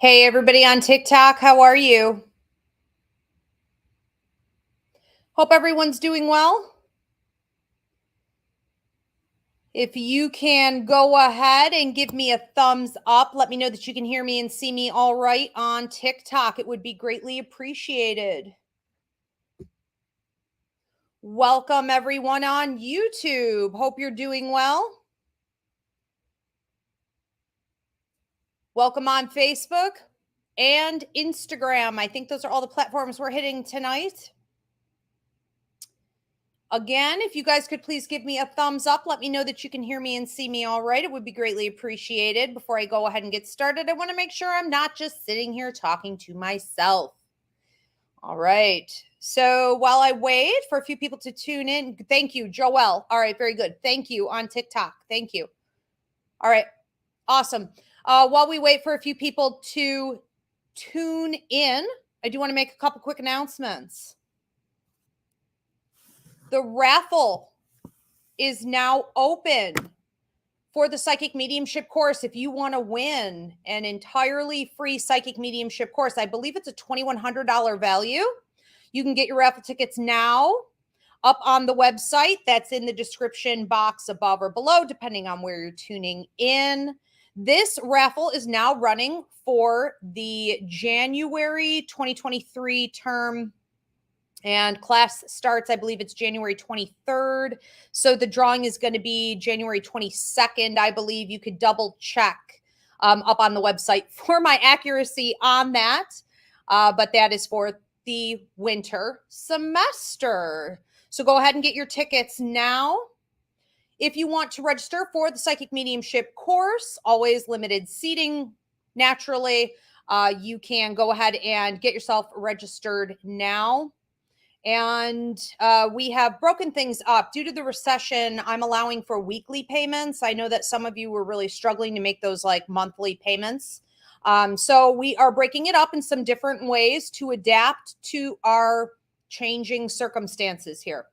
Hey, everybody on TikTok, how are you? Hope everyone's doing well. If you can go ahead and give me a thumbs up, let me know that you can hear me and see me all right on TikTok. It would be greatly appreciated. Welcome, everyone on YouTube. Hope you're doing well. Welcome on Facebook and Instagram. I think those are all the platforms we're hitting tonight. Again, if you guys could please give me a thumbs up, let me know that you can hear me and see me all right. It would be greatly appreciated. Before I go ahead and get started, I want to make sure I'm not just sitting here talking to myself. All right. So while I wait for a few people to tune in, thank you, Joelle. All right, very good. Thank you on TikTok. Thank you. All right, awesome. While we wait for a few people to tune in, I do want to make a couple quick announcements. The raffle is now open for the Psychic Mediumship course. If you want to win an entirely free Psychic Mediumship course, I believe it's a $2,100 value. You can get your raffle tickets now up on the website. That's in the description box above or below, depending on where you're tuning in. This raffle is now running for the January 2023 term. And class starts, I believe it's January 23rd. So the drawing is going to be January 22nd. I believe you could double check up on the website for my accuracy on that. But that is for the winter semester. So go ahead and get your tickets now. If you want to register for the Psychic Mediumship course, always limited seating naturally, you can go ahead and get yourself registered now. And we have broken things up. Due to the recession, I'm allowing for weekly payments. I know that some of you were really struggling to make those like monthly payments. So we are breaking it up in some different ways to adapt to our changing circumstances here.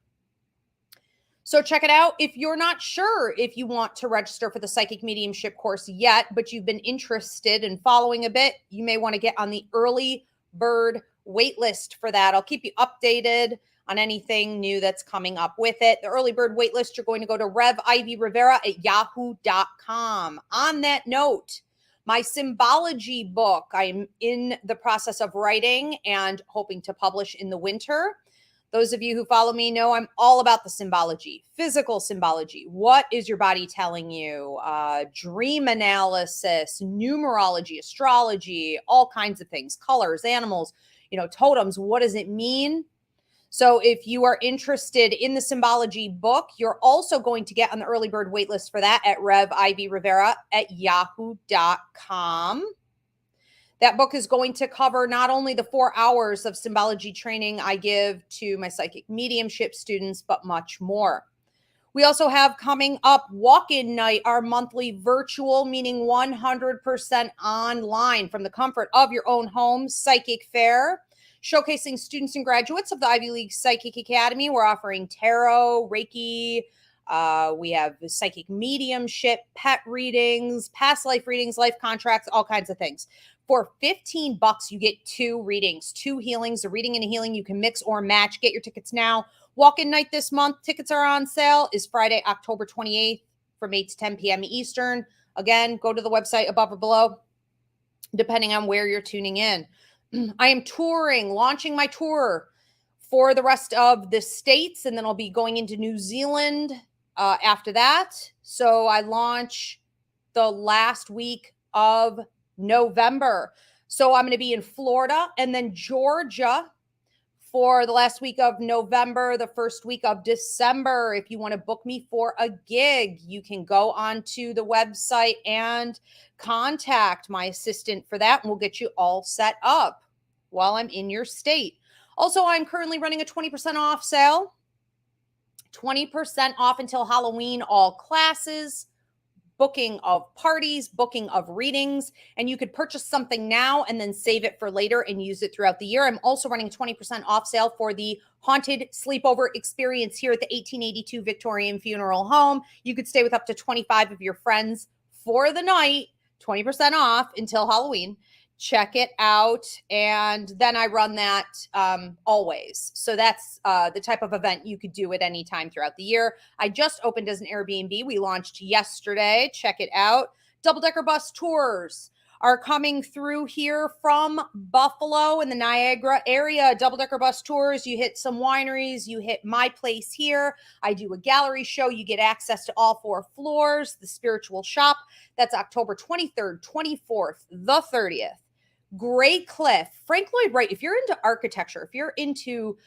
So check it out. If you're not sure if you want to register for the Psychic Mediumship course yet, but you've been interested in following a bit, you may want to get on the early bird waitlist for that. I'll keep you updated on anything new that's coming up with it. The early bird waitlist, you're going to go to revivrivera@yahoo.com. On that note, my symbology book, I'm in the process of writing and hoping to publish in the winter. Those of you who follow me know I'm all about the symbology, physical symbology. What is your body telling you? Dream analysis, numerology, astrology, all kinds of things, colors, animals, totems. What does it mean? So if you are interested in the symbology book, you're also going to get on the early bird waitlist for that at revivrivera@yahoo.com. That book is going to cover not only the 4 hours of symbology training I give to my psychic mediumship students, but much more. We also have coming up walk-in night, our monthly virtual, meaning 100% online from the comfort of your own home, psychic fair, showcasing students and graduates of the Ivy League Psychic Academy. We're offering tarot, Reiki, we have the psychic mediumship, pet readings, past life readings, life contracts, all kinds of things. For $15, you get 2 readings, 2 healings, a reading and a healing. You can mix or match. Get your tickets now. Walk-in night this month, tickets are on sale, is Friday, October 28th from 8 to 10 p.m. Eastern. Again, go to the website above or below, depending on where you're tuning in. I am touring, launching my tour for the rest of the states, and then I'll be going into New Zealand after that. So I launch the last week of November. So I'm going to be in Florida and then Georgia for the last week of November, the first week of December. If you want to book me for a gig, you can go onto the website and contact my assistant for that, and we'll get you all set up while I'm in your state. Also, I'm currently running a 20% off sale, 20% off until Halloween, all classes, booking of parties, booking of readings, and you could purchase something now and then save it for later and use it throughout the year. I'm also running 20% off sale for the haunted sleepover experience here at the 1882 Victorian Funeral Home. You could stay with up to 25 of your friends for the night, 20% off until Halloween. check it out. And then I run that always. So that's the type of event you could do at any time throughout the year. I just opened as an Airbnb. We launched yesterday. Check it out. Double-decker bus tours are coming through here from Buffalo in the Niagara area. Double-decker bus tours. You hit some wineries. You hit my place here. I do a gallery show. You get access to all 4 floors. The spiritual shop. That's October 23rd, 24th, the 30th. Great Cliff, Frank Lloyd Wright. If you're into architecture, if you're into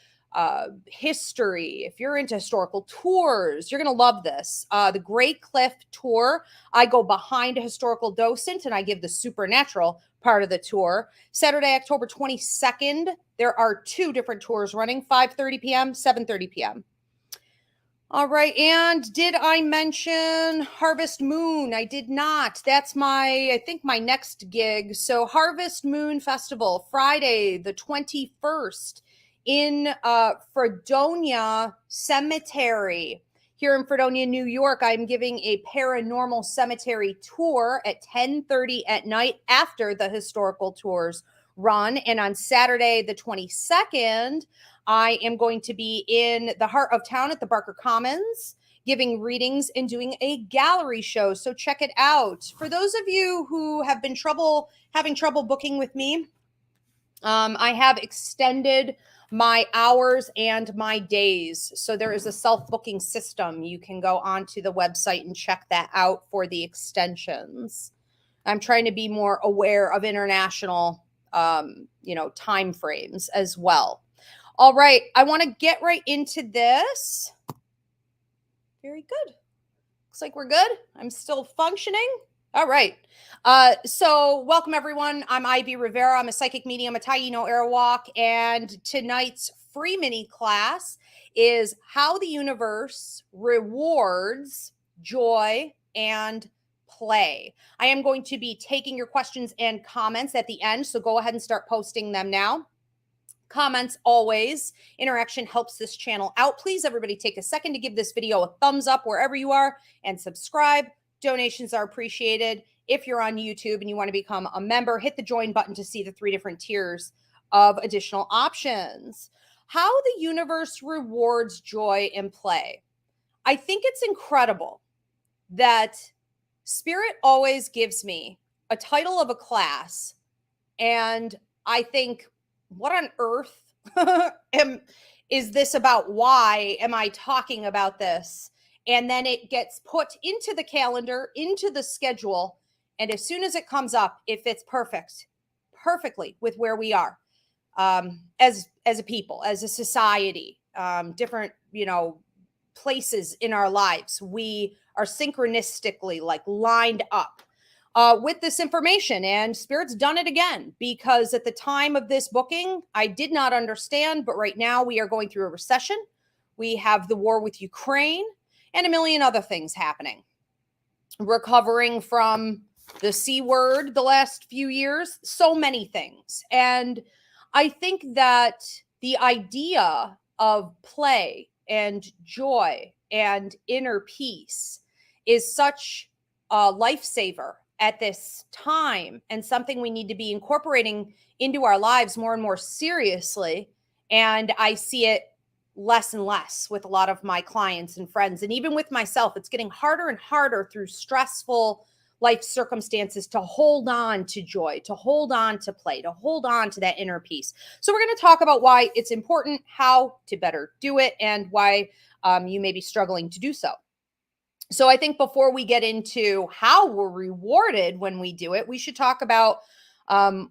history, if you're into historical tours, you're going to love this. The Great Cliff tour. I go behind a historical docent and I give the supernatural part of the tour. Saturday, October 22nd, there are 2 different tours running, 5:30 p.m., 7:30 p.m. All right. And did I mention Harvest Moon? I did not. That's I think my next gig. So Harvest Moon Festival, Friday, the 21st in Fredonia Cemetery. Here in Fredonia, New York, I'm giving a paranormal cemetery tour at 10:30 at night after the historical tours run. And on Saturday, the 22nd, I am going to be in the heart of town at the Barker Commons, giving readings and doing a gallery show. So check it out. For those of you who have been having trouble booking with me, I have extended my hours and my days. So there is a self-booking system. You can go onto the website and check that out for the extensions. I'm trying to be more aware of international, time frames as well. All right, I want to get right into this. Very good. Looks like we're good. I'm still functioning. All right. So welcome, everyone. I'm Ivy Rivera. I'm a psychic medium, a Taino Airwalk, and tonight's free mini class is how the universe rewards joy and play. I am going to be taking your questions and comments at the end, so go ahead and start posting them now. Comments always. Interaction helps this channel out. Please, everybody, take a second to give this video a thumbs up wherever you are and subscribe. Donations are appreciated. If you're on YouTube and you want to become a member, hit the join button to see the 3 different tiers of additional options. How the universe rewards joy and play. I think it's incredible that Spirit always gives me a title of a class, and I think, what on earth is this about? Why am I talking about this? And then it gets put into the calendar, into the schedule. And as soon as it comes up, it fits perfectly with where we are as a people, as a society, different, places in our lives. We are synchronistically lined up with this information, and Spirit's done it again, because at the time of this booking, I did not understand, but right now we are going through a recession. We have the war with Ukraine and a million other things happening. Recovering from the C word the last few years, so many things. And I think that the idea of play and joy and inner peace is such a lifesaver at this time, and something we need to be incorporating into our lives more and more seriously. And I see it less and less with a lot of my clients and friends, and even with myself. It's getting harder and harder through stressful life circumstances to hold on to joy, to hold on to play, to hold on to that inner peace. So we're going to talk about why it's important, how to better do it, and why you may be struggling to do so. So I think before we get into how we're rewarded when we do it, we should talk about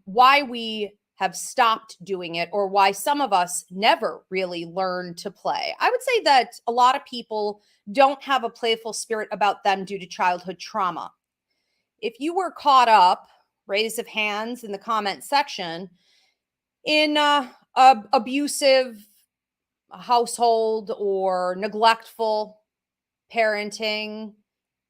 why we have stopped doing it, or why some of us never really learn to play. I would say that a lot of people don't have a playful spirit about them due to childhood trauma. If you were caught up, raise of hands in the comment section, in a abusive household or neglectful parenting,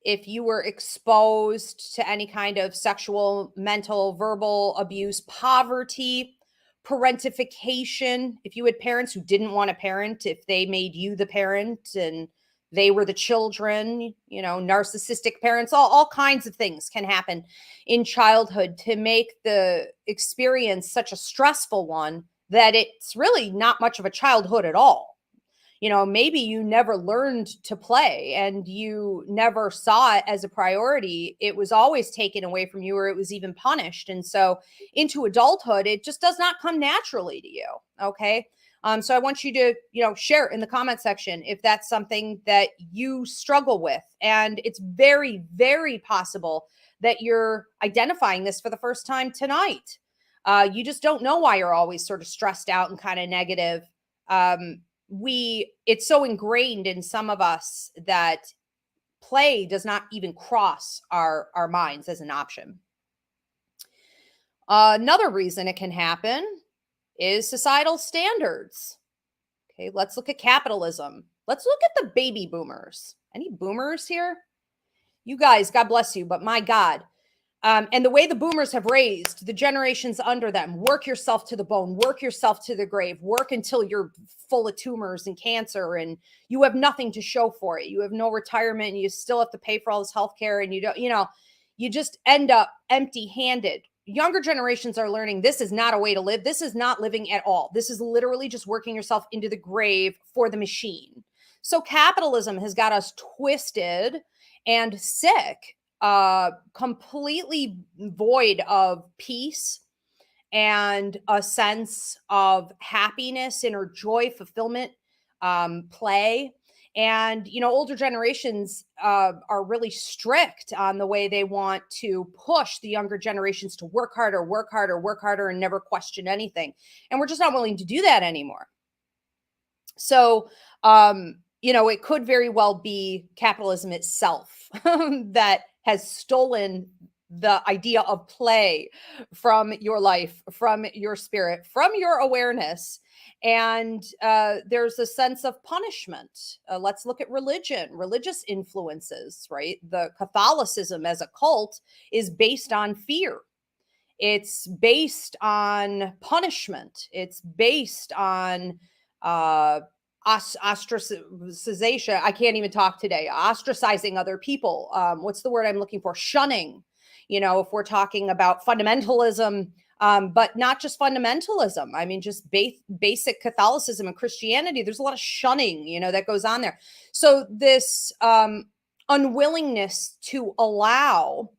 if you were exposed to any kind of sexual, mental, verbal abuse, poverty, parentification, if you had parents who didn't want to parent, if they made you the parent and they were the children, narcissistic parents, all kinds of things can happen in childhood to make the experience such a stressful one that it's really not much of a childhood at all. Maybe you never learned to play and you never saw it as a priority. It was always taken away from you, or it was even punished. And so into adulthood, it just does not come naturally to you. Okay. So I want you to, share in the comment section if that's something that you struggle with. And it's very, very possible that you're identifying this for the first time tonight. You just don't know why you're always sort of stressed out and kind of negative. It's so ingrained in some of us that play does not even cross our minds as an option. Another reason it can happen is societal standards. Okay, let's look at capitalism. Let's look at the baby boomers. Any boomers here? You guys, God bless you, but my God. And the way the boomers have raised the generations under them, work yourself to the bone, work yourself to the grave, work until you're full of tumors and cancer and you have nothing to show for it. You have no retirement and you still have to pay for all this healthcare and you just end up empty-handed. Younger generations are learning this is not a way to live. This is not living at all. This is literally just working yourself into the grave for the machine. So capitalism has got us twisted and sick. Completely void of peace and a sense of happiness, inner joy, fulfillment, play. And, older generations are really strict on the way they want to push the younger generations to work harder, and never question anything. And we're just not willing to do that anymore. So, it could very well be capitalism itself that has stolen the idea of play from your life, from your spirit, from your awareness. And there's a sense of punishment. Let's look at religious influences, right? The Catholicism as a cult is based on fear. It's based on punishment. It's based on ostracization. I can't even talk today. Ostracizing other people. What's the word I'm looking for? Shunning. If we're talking about fundamentalism, but not just fundamentalism. I mean, just basic Catholicism and Christianity. There's a lot of shunning, that goes on there. So this unwillingness to allow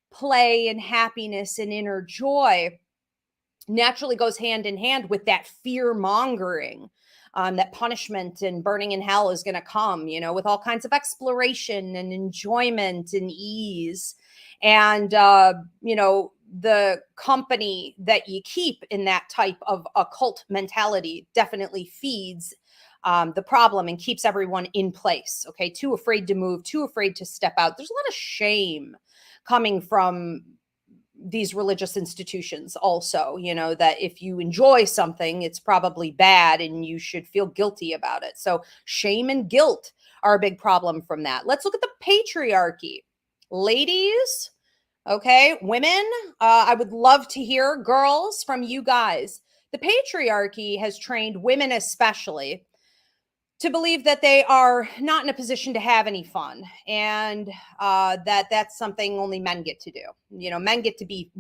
play and happiness and inner joy naturally goes hand in hand with that fear mongering. That punishment and burning in hell is going to come, with all kinds of exploration and enjoyment and ease. And, the company that you keep in that type of occult mentality definitely feeds the problem and keeps everyone in place. Okay. Too afraid to move, too afraid to step out. There's a lot of shame coming from these religious institutions also, that if you enjoy something, it's probably bad and you should feel guilty about it. So shame and guilt are a big problem from that. Let's look at the patriarchy. Ladies, okay, women, I would love to hear, girls, from you guys. The patriarchy has trained women especially to believe that they are not in a position to have any fun, and that's something only men get to do. Men get to be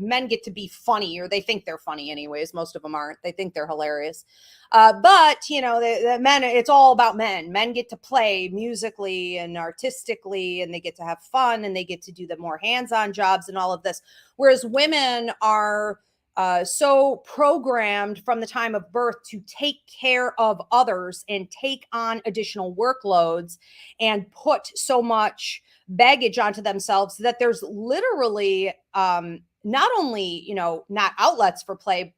funny, or they think they're funny anyways. Most of them aren't. They think they're hilarious. But the men, it's all about men. Men get to play musically and artistically, and they get to have fun, and they get to do the more hands-on jobs and all of this. Whereas women are so programmed from the time of birth to take care of others and take on additional workloads and put so much baggage onto themselves that there's literally not only, not outlets for play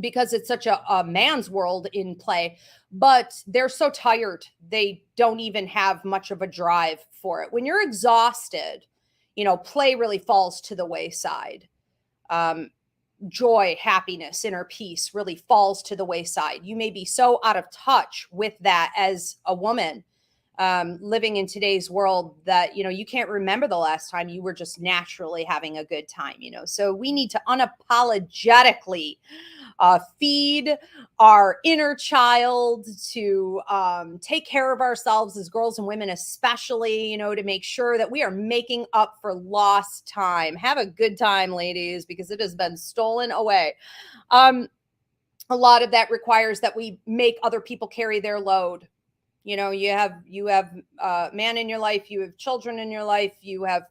because it's such a man's world in play, but they're so tired. They don't even have much of a drive for it. When you're exhausted, play really falls to the wayside. Joy, happiness, inner peace really falls to the wayside. You may be so out of touch with that as a woman living in today's world that, you can't remember the last time you were just naturally having a good time, So we need to unapologetically feed our inner child, to take care of ourselves as girls and women, especially, to make sure that we are making up for lost time. Have a good time, ladies, because it has been stolen away. A lot of that requires that we make other people carry their load. You have man in your life, you have children in your life, you have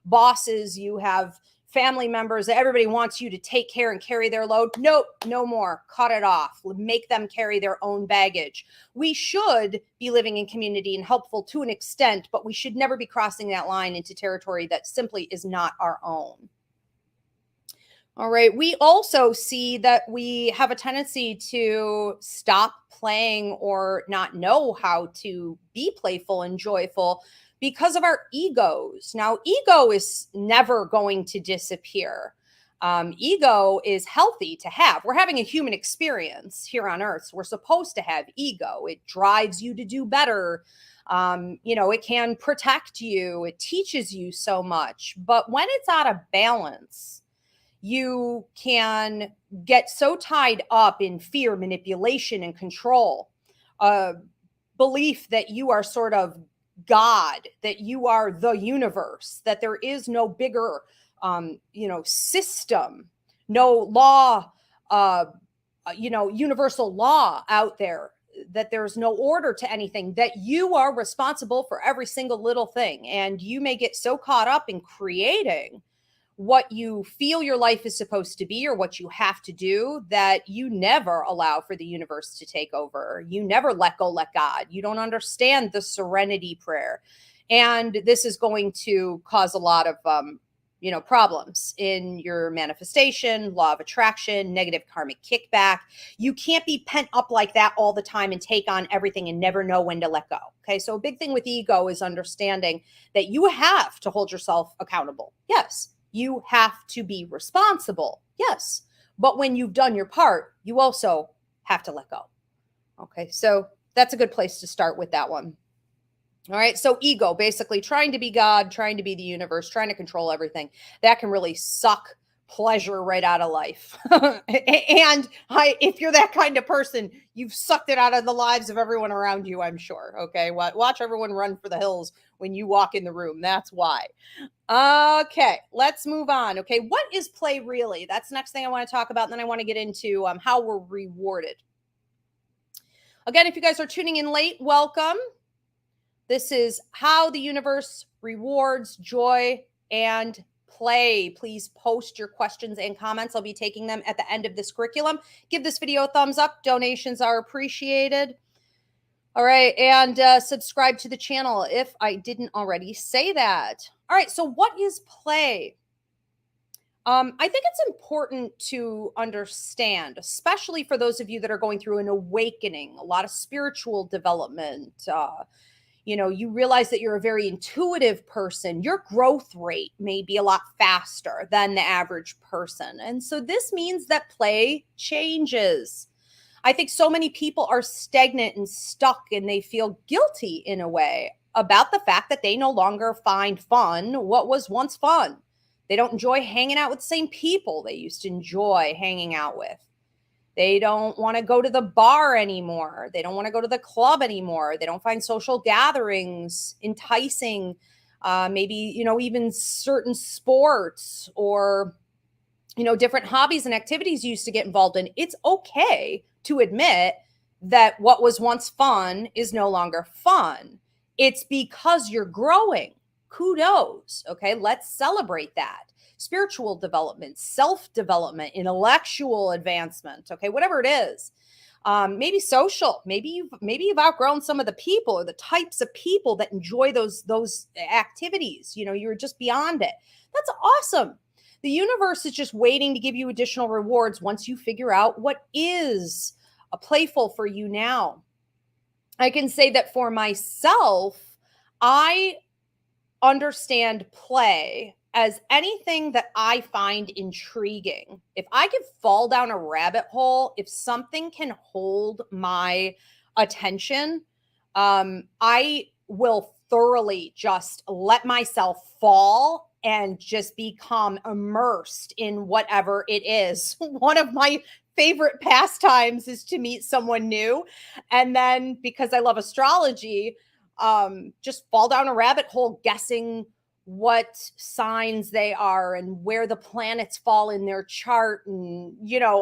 bosses, you have family members. Everybody wants you to take care and carry their load. Nope, no more. Cut it off. Make them carry their own baggage. We should be living in community and helpful to an extent, but we should never be crossing that line into territory that simply is not our own. All right. We also see that we have a tendency to stop playing or not know how to be playful and joyful because of our egos. Now, ego is never going to disappear. Ego is healthy to have. We're having a human experience here on earth. So we're supposed to have ego. It drives you to do better. It can protect you. It teaches you so much. But when it's out of balance, you can get so tied up in fear, manipulation, and control, belief that you are sort of God, that you are the universe, that there is no bigger, system, no law, universal law out there, that there's no order to anything, that you are responsible for every single little thing. And you may get so caught up in creating what you feel your life is supposed to be or what you have to do that you never allow for the universe to take over. You never let go, let God. You don't understand the serenity prayer. And this is going to cause a lot of, problems in your manifestation, law of attraction, negative karmic kickback. You can't be pent up like that all the time and take on everything and never know when to let go. Okay. So a big thing with ego is understanding that you have to hold yourself accountable. Yes. You have to be responsible. Yes. But when you've done your part, you also have to let go. Okay. So that's a good place to start with that one. All right. So ego, basically trying to be God, trying to be the universe, trying to control everything. That can really suck pleasure right out of life. And if you're that kind of person, you've sucked it out of the lives of everyone around you, I'm sure. Okay. Watch everyone run for the hills when you walk in the room. That's why. Okay, let's move on. Okay, what is play really? That's the next thing I want to talk about. And then I want to get into how we're rewarded. Again, if you guys are tuning in late, welcome. This is how the universe rewards joy and play. Please post your questions and comments. I'll be taking them at the end of this curriculum. Give this video a thumbs up. Donations are appreciated. All right, and subscribe to the channel if I didn't already say that. All right, so what is play? I think it's important to understand, especially for those of you that are going through an awakening, a lot of spiritual development. You realize that you're a very intuitive person. Your growth rate may be a lot faster than the average person. And so this means that play changes. I think so many people are stagnant and stuck, and they feel guilty in a way about the fact that they no longer find fun what was once fun. They don't enjoy hanging out with the same people they used to enjoy hanging out with. They don't want to go to the bar anymore. They don't want to go to the club anymore. They don't find social gatherings enticing. Maybe, even certain sports or, different hobbies and activities you used to get involved in. It's okay to admit that what was once fun is no longer fun. It's because you're growing. Kudos. Okay. Let's celebrate that. Spiritual development, self-development, intellectual advancement. Okay. Whatever it is. Maybe social, maybe you've outgrown some of the people or the types of people that enjoy those activities. You're just beyond it. That's awesome. The universe is just waiting to give you additional rewards once you figure out what is playful for you now. I can say that for myself, I understand play as anything that I find intriguing. If I could fall down a rabbit hole, if something can hold my attention, I will thoroughly just let myself fall and just become immersed in whatever it is. One of my favorite pastimes is to meet someone new. And then because I love astrology, just fall down a rabbit hole guessing what signs they are and where the planets fall in their chart, and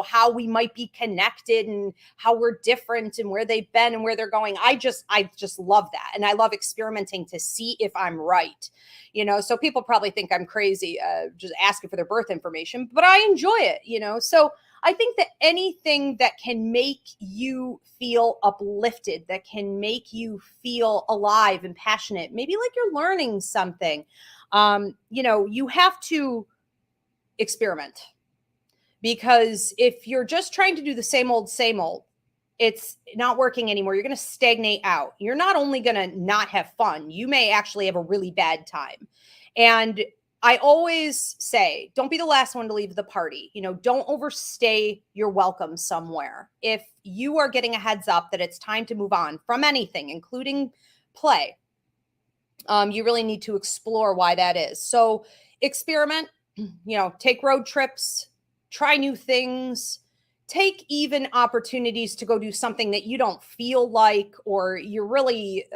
how we might be connected and how we're different and where they've been and where they're going. I just love that, and I love experimenting to see if I'm right. So people probably think I'm crazy just asking for their birth information, but I enjoy it. So I think that anything that can make you feel uplifted, that can make you feel alive and passionate, maybe like you're learning something, you have to experiment. Because if you're just trying to do the same old, it's not working anymore. You're going to stagnate out. You're not only going to not have fun, you may actually have a really bad time. And I always say, don't be the last one to leave the party. Don't overstay your welcome somewhere. If you are getting a heads up that it's time to move on from anything, including play, you really need to explore why that is. So experiment, take road trips, try new things, take even opportunities to go do something that you don't feel like, or you're really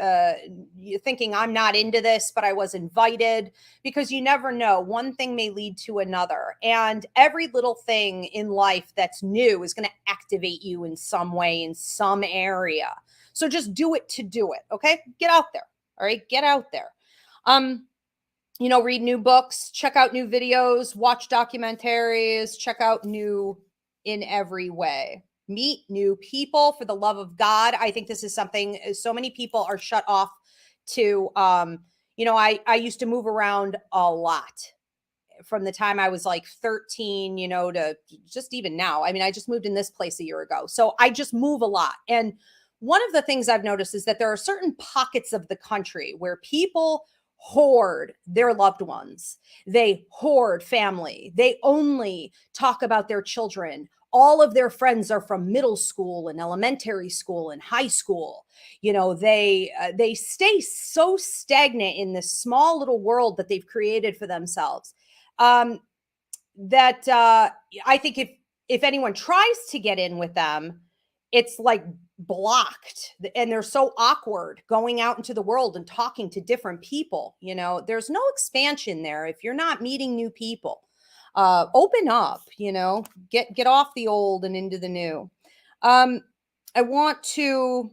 you're thinking, I'm not into this, but I was invited, because you never know. One thing may lead to another. And every little thing in life that's new is going to activate you in some way, in some area. So just do it to do it. Okay. Get out there. All right. Get out there. Read new books, check out new videos, watch documentaries, check out new in every way. Meet new people, for the love of God. I think this is something so many people are shut off to. I used to move around a lot from the time I was like 13, to just even now. I mean, I just moved in this place a year ago. So I just move a lot. And one of the things I've noticed is that there are certain pockets of the country where people hoard their loved ones. They hoard family. They only talk about their children. All of their friends are from middle school and elementary school and high school. They stay so stagnant in this small little world that they've created for themselves. That I think if anyone tries to get in with them, it's like blocked, and they're so awkward going out into the world and talking to different people. There's no expansion there if you're not meeting new people. Open up, get off the old and into the new. I want to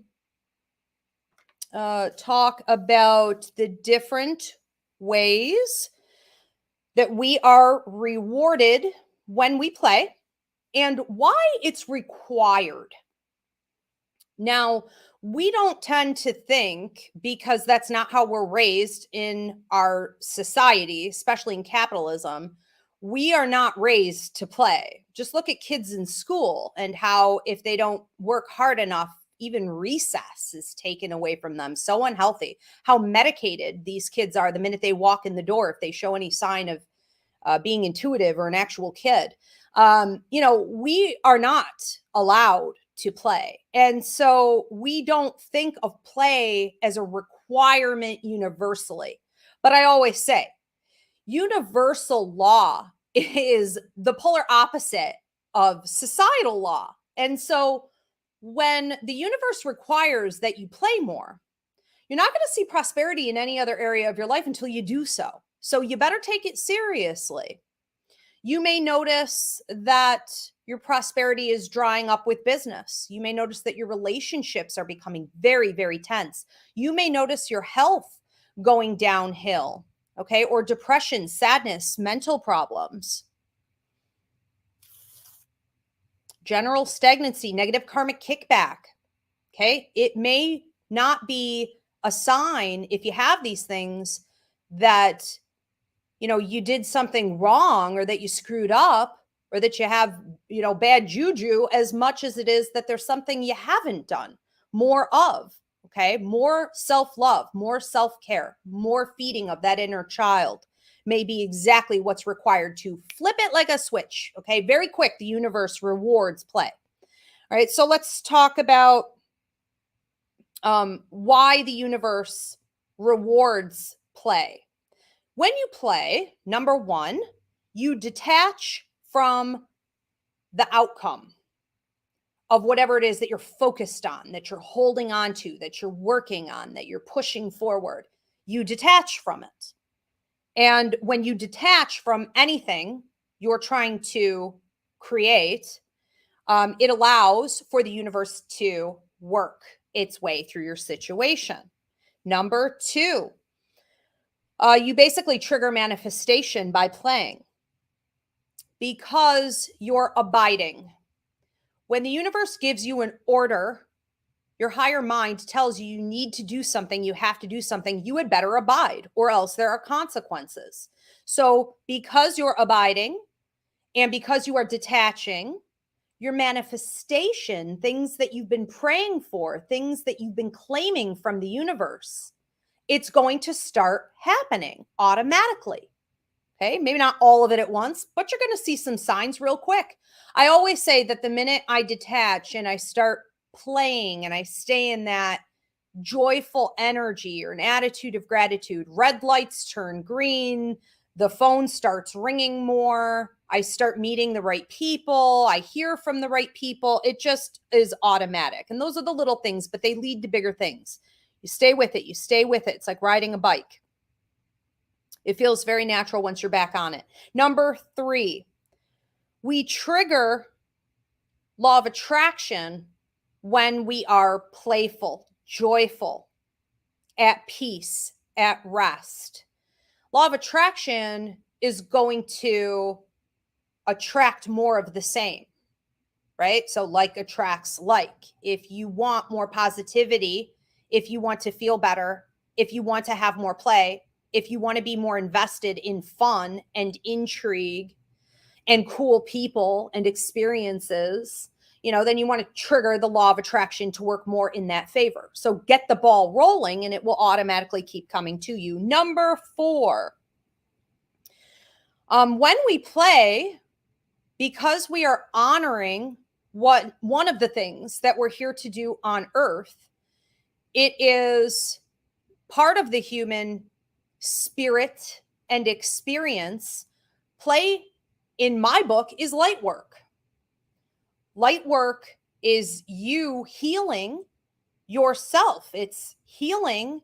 talk about the different ways that we are rewarded when we play and why it's required. Now, we don't tend to think, because that's not how we're raised in our society, especially in capitalism, we are not raised to play. Just look at kids in school and how, if they don't work hard enough, even recess is taken away from them. So unhealthy. How medicated these kids are the minute they walk in the door, if they show any sign of being intuitive or an actual kid. We are not allowed to play. And so we don't think of play as a requirement universally. But I always say, universal law is the polar opposite of societal law. And so when the universe requires that you play more, you're not going to see prosperity in any other area of your life until you do so. So you better take it seriously. You may notice that your prosperity is drying up with business. You may notice that your relationships are becoming very, very tense. You may notice your health going downhill, okay? Or depression, sadness, mental problems. General stagnancy, negative karmic kickback, okay? It may not be a sign, if you have these things, that you did something wrong or that you screwed up or that you have, bad juju, as much as it is that there's something you haven't done more of. Okay. More self-love, more self-care, more feeding of that inner child may be exactly what's required to flip it like a switch. Okay. Very quick. The universe rewards play. All right. So let's talk about why the universe rewards play. When you play, number one, you detach from the outcome of whatever it is that you're focused on, that you're holding on to, that you're working on, that you're pushing forward. You detach from it. And when you detach from anything you're trying to create, it allows for the universe to work its way through your situation. Number two, you basically trigger manifestation by playing because you're abiding. When the universe gives you an order, your higher mind tells you you need to do something, you have to do something, you had better abide, or else there are consequences. So because you're abiding and because you are detaching, your manifestation, things that you've been praying for, things that you've been claiming from the universe, it's going to start happening automatically. Okay, maybe not all of it at once, but you're going to see some signs real quick. I always say that the minute I detach and I start playing and I stay in that joyful energy or an attitude of gratitude, red lights turn green, the phone starts ringing more, I start meeting the right people, I hear from the right people. It just is automatic. And those are the little things, but they lead to bigger things. You stay with it. You stay with it. It's like riding a bike. It feels very natural once you're back on it. Number three, we trigger law of attraction when we are playful, joyful, at peace, at rest. Law of attraction is going to attract more of the same, right? So like attracts like. If you want more positivity, if you want to feel better, if you want to have more play, if you want to be more invested in fun and intrigue and cool people and experiences, then you want to trigger the law of attraction to work more in that favor. So get the ball rolling and it will automatically keep coming to you. Number four, when we play, because we are honoring one of the things that we're here to do on earth, it is part of the human spirit and experience. Play, in my book, is light work. Light work is you healing yourself. It's healing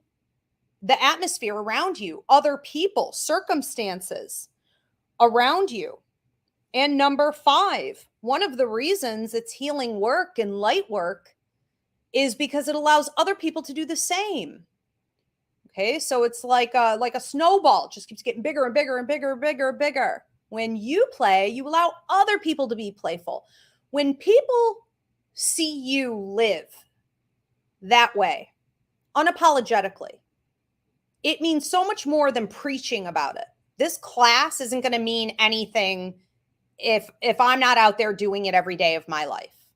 the atmosphere around you, other people, circumstances around you. And number five, one of the reasons it's healing work and light work is because it allows other people to do the same. Okay, so it's like a snowball, it just keeps getting bigger and bigger and bigger and bigger and bigger. When you play, you allow other people to be playful. When people see you live that way, unapologetically, it means so much more than preaching about it. This class isn't going to mean anything if I'm not out there doing it every day of my life,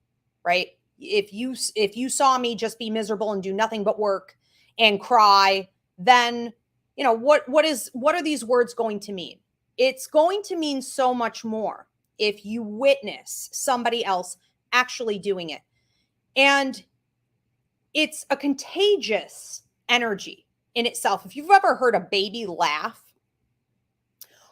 right? If you saw me just be miserable and do nothing but work and cry, then what are these words going to mean? It's going to mean so much more if you witness somebody else actually doing it. And it's a contagious energy in itself. If you've ever heard a baby laugh,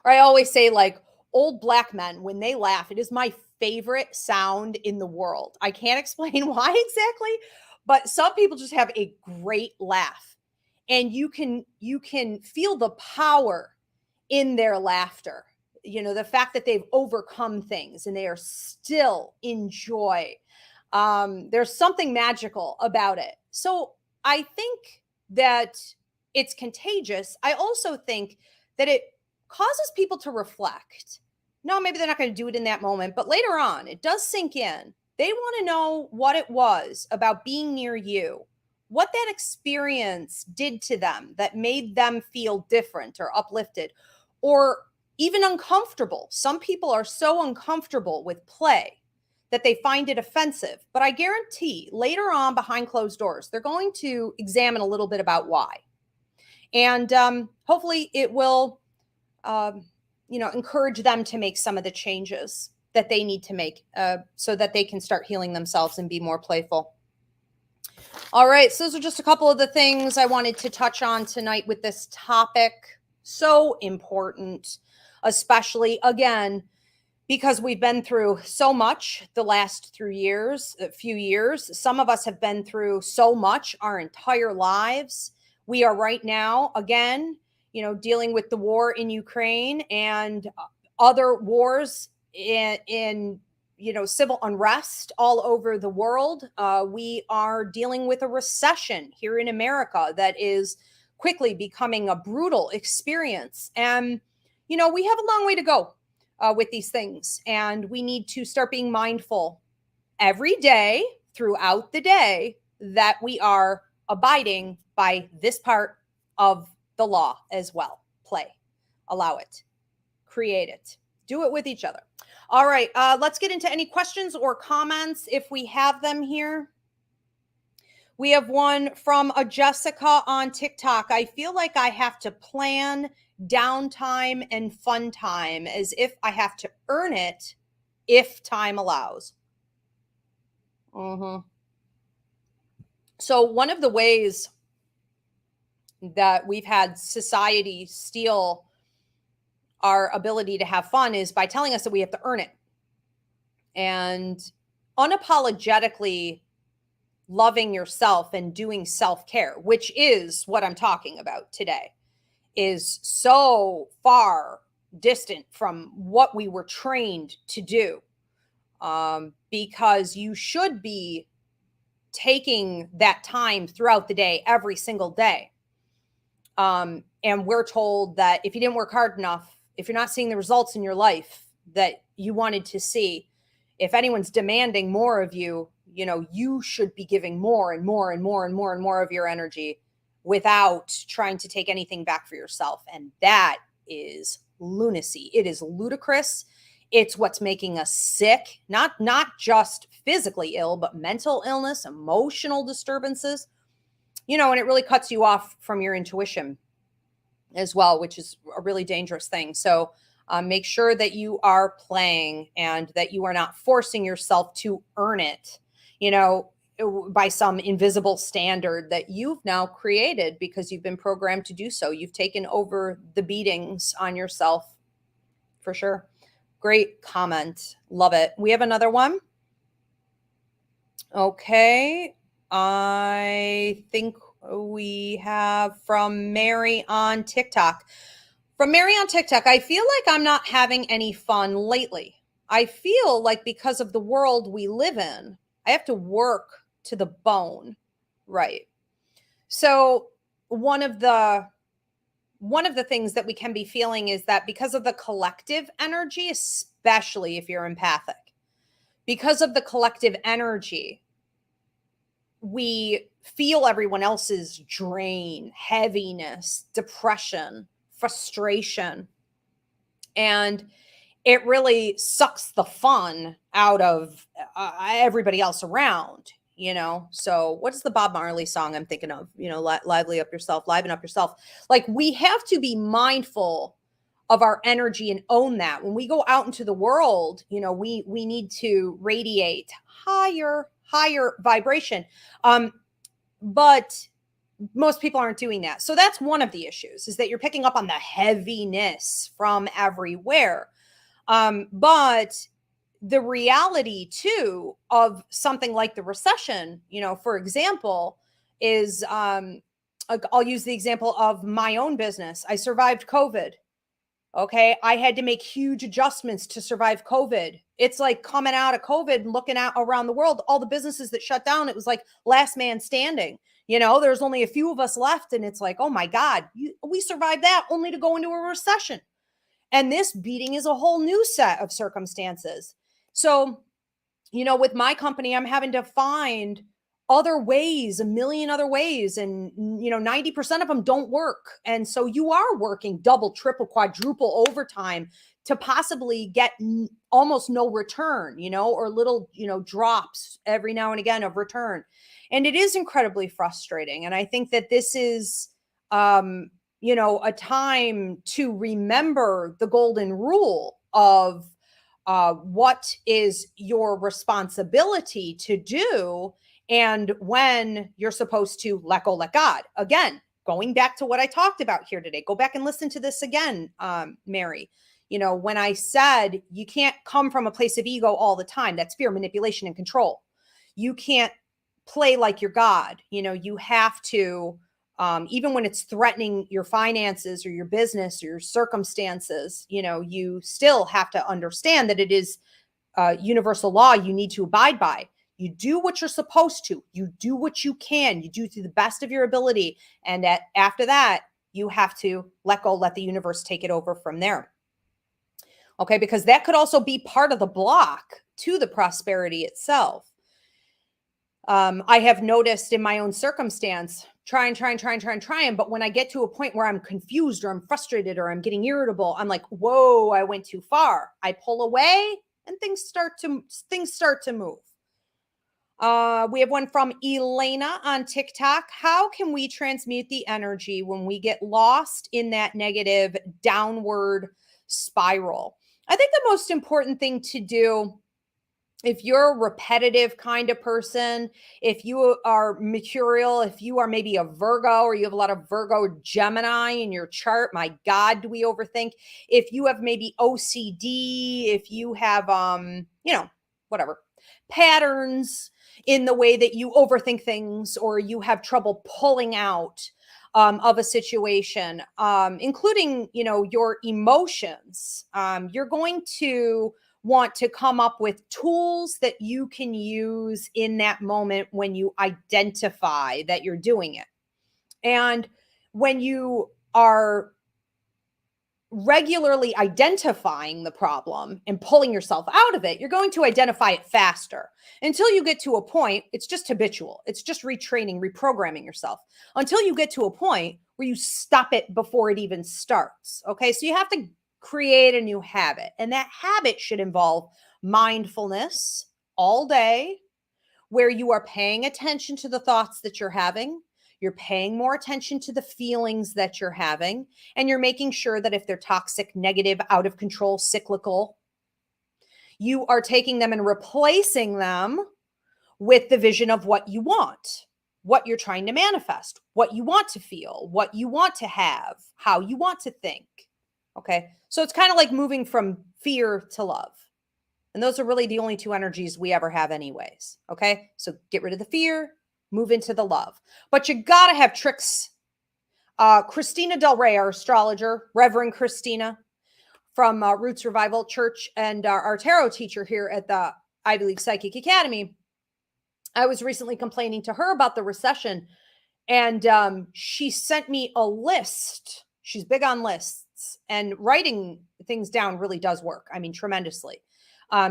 or I always say, like, old Black men, when they laugh, it is my favorite sound in the world. I can't explain why exactly, but some people just have a great laugh. And you can feel the power in their laughter. The fact that they've overcome things and they are still in joy. There's something magical about it. So I think that it's contagious. I also think that it causes people to reflect. No, maybe they're not going to do it in that moment, but later on, it does sink in. They want to know what it was about being near you, what that experience did to them that made them feel different or uplifted or even uncomfortable. Some people are so uncomfortable with play that they find it offensive, but I guarantee later on behind closed doors, they're going to examine a little bit about why. And hopefully it will encourage them to make some of the changes that they need to make so that they can start healing themselves and be more playful. All right, so those are just a couple of the things I wanted to touch on tonight with this topic. So important, especially again, because we've been through so much the last few years. Some of us have been through so much our entire lives. We are right now, again, dealing with the war in Ukraine and other wars in civil unrest all over the world. We are dealing with a recession here in America that is quickly becoming a brutal experience. And, we have a long way to go with these things. And we need to start being mindful every day throughout the day that we are abiding by this part of the law as well. Play, allow it, create it, do it with each other. All right, let's get into any questions or comments if we have them here. We have one from a Jessica on TikTok. I feel like I have to plan downtime and fun time as if I have to earn it if time allows. So one of the ways that we've had society steal our ability to have fun is by telling us that we have to earn it. And unapologetically loving yourself and doing self-care, which is what I'm talking about today, is so far distant from what we were trained to do. Because you should be taking that time throughout the day, every single day. And we're told that if you didn't work hard enough, if you're not seeing the results in your life that you wanted to see, if anyone's demanding more of you, you should be giving more and more and more and more and more of your energy without trying to take anything back for yourself. And that is lunacy. It is ludicrous. It's what's making us sick, not just physically ill, but mental illness, emotional disturbances, and it really cuts you off from your intuition as well, which is a really dangerous thing. So make sure that you are playing and that you are not forcing yourself to earn it, by some invisible standard that you've now created because you've been programmed to do so. You've taken over the beatings on yourself for sure. Great comment. Love it. We have another one. Okay. I think we have from Mary on TikTok. From Mary on TikTok, I feel like I'm not having any fun lately. I feel like because of the world we live in, I have to work to the bone. Right. So one of the things that we can be feeling is that because of the collective energy, especially if you're empathic, because of the collective energy, we feel everyone else's drain, heaviness, depression, frustration. And it really sucks the fun out of everybody else around, So what is the Bob Marley song I'm thinking of? Liven up yourself. Like, we have to be mindful of our energy and own that. When we go out into the world, we need to radiate higher vibration. But most people aren't doing that. So that's one of the issues, is that you're picking up on the heaviness from everywhere. But the reality too of something like the recession, for example, is, I'll use the example of my own business. I survived COVID. Okay. I had to make huge adjustments to survive COVID. It's like coming out of COVID and looking out around the world, all the businesses that shut down, it was like last man standing. There's only a few of us left. And it's like, oh my God, we survived that only to go into a recession. And this beating is a whole new set of circumstances. So, with my company, I'm having to find other ways, a million other ways. And, 90% of them don't work. And so you are working double, triple, quadruple overtime to possibly get almost no return, or little, drops every now and again of return. And it is incredibly frustrating. And I think that this is, a time to remember the golden rule of what is your responsibility to do and when you're supposed to let go, let God. Again, going back to what I talked about here today, go back and listen to this again, Mary. You know, when I said you can't come from a place of ego all the time, that's fear, manipulation, and control. You can't play like you're God. You know, you have to, even when it's threatening your finances or your business or your circumstances, you know, you still have to understand that it is universal law you need to abide by. You do what you're supposed to. You do what you can. You do to the best of your ability. And after that, you have to let go, let the universe take it over from there. Okay, because that could also be part of the block to the prosperity itself. I have noticed in my own circumstance, trying. But when I get to a point where I'm confused or I'm frustrated or I'm getting irritable, I'm like, whoa, I went too far. I pull away and things start to move. We have one from Elena on TikTok. How can we transmute the energy when we get lost in that negative downward spiral? I think the most important thing to do, if you're a repetitive kind of person, if you are mercurial, if you are maybe a Virgo or you have a lot of Virgo Gemini in your chart, my God, do we overthink? If you have maybe OCD, if you have, you know, whatever, patterns in the way that you overthink things, or you have trouble pulling out of a situation, including, you know, your emotions, you're going to want to come up with tools that you can use in that moment when you identify that you're doing it. And when you are regularly identifying the problem and pulling yourself out of it, you're going to identify it faster until you get to a point. It's just habitual. It's just retraining, reprogramming yourself until you get to a point where you stop it before it even starts. Okay. So you have to create a new habit, and that habit should involve mindfulness all day, where you are paying attention to the thoughts that you're having. You're paying more attention to the feelings that you're having, and you're making sure that if they're toxic, negative, out of control, cyclical, you are taking them and replacing them with the vision of what you want, what you're trying to manifest, what you want to feel, what you want to have, how you want to think. Okay. So it's kind of like moving from fear to love. And those are really the only two energies we ever have anyways. Okay. So get rid of the fear, move into the love, but you got to have tricks. Christina Del Rey, our astrologer, Reverend Christina from Roots Revival Church, and our tarot teacher here at the Ivy League Psychic Academy. I was recently complaining to her about the recession, and she sent me a list. She's big on lists, and writing things down really does work. I mean, tremendously.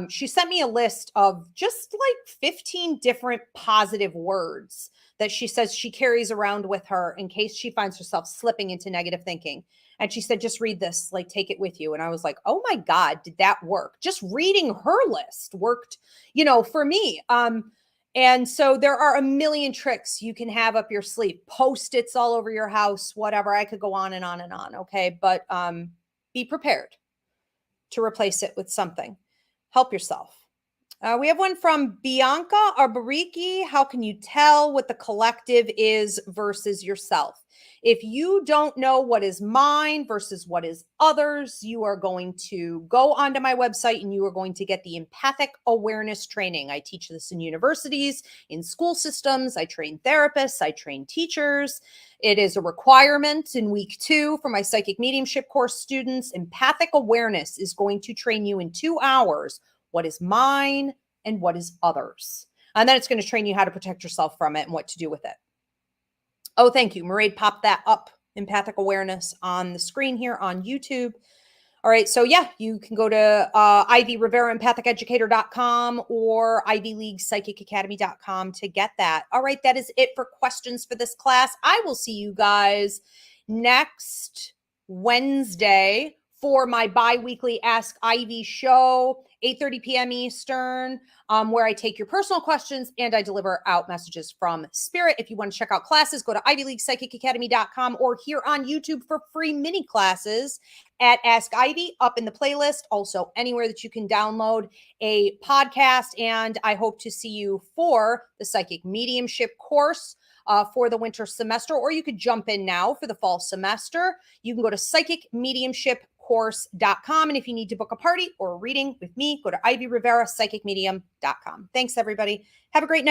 She sent me a list of just like 15 different positive words that she says she carries around with her in case she finds herself slipping into negative thinking. And she said, just read this, like take it with you. And I was like, oh my God, did that work? Just reading her list worked, you know, for me. And so there are a million tricks you can have up your sleeve, Post-its all over your house, whatever. I could go on and on and on. Okay. But be prepared to replace it with something. Help yourself. We have one from Bianca Arboriki. How can you tell what the collective is versus yourself? If you don't know what is mine versus what is others, you are going to go onto my website and you are going to get the empathic awareness training. I teach this in universities, in school systems. I train therapists. I train teachers. It is a requirement in week 2 for my psychic mediumship course students. Empathic awareness is going to train you in 2 hours what is mine and what is others. And then it's going to train you how to protect yourself from it and what to do with it. Oh, thank you. Mairead popped that up, empathic awareness, on the screen here on YouTube. All right. So yeah, you can go to Ivy Rivera empathiceducator.com or ivyleaguepsychicacademy.com to get that. All right. That is it for questions for this class. I will see you guys next Wednesday for my bi-weekly Ask Ivy show. 8:30 p.m. Eastern, where I take your personal questions and I deliver out messages from Spirit. If you want to check out classes, go to ivyleaguepsychicacademy.com or here on YouTube for free mini classes at Ask Ivy up in the playlist. Also, anywhere that you can download a podcast. And I hope to see you for the Psychic Mediumship course for the winter semester, or you could jump in now for the fall semester. You can go to psychicmediumshipcourse.com. And if you need to book a party or a reading with me, go to Ivy Rivera, psychicmedium.com. Thanks, everybody. Have a great night.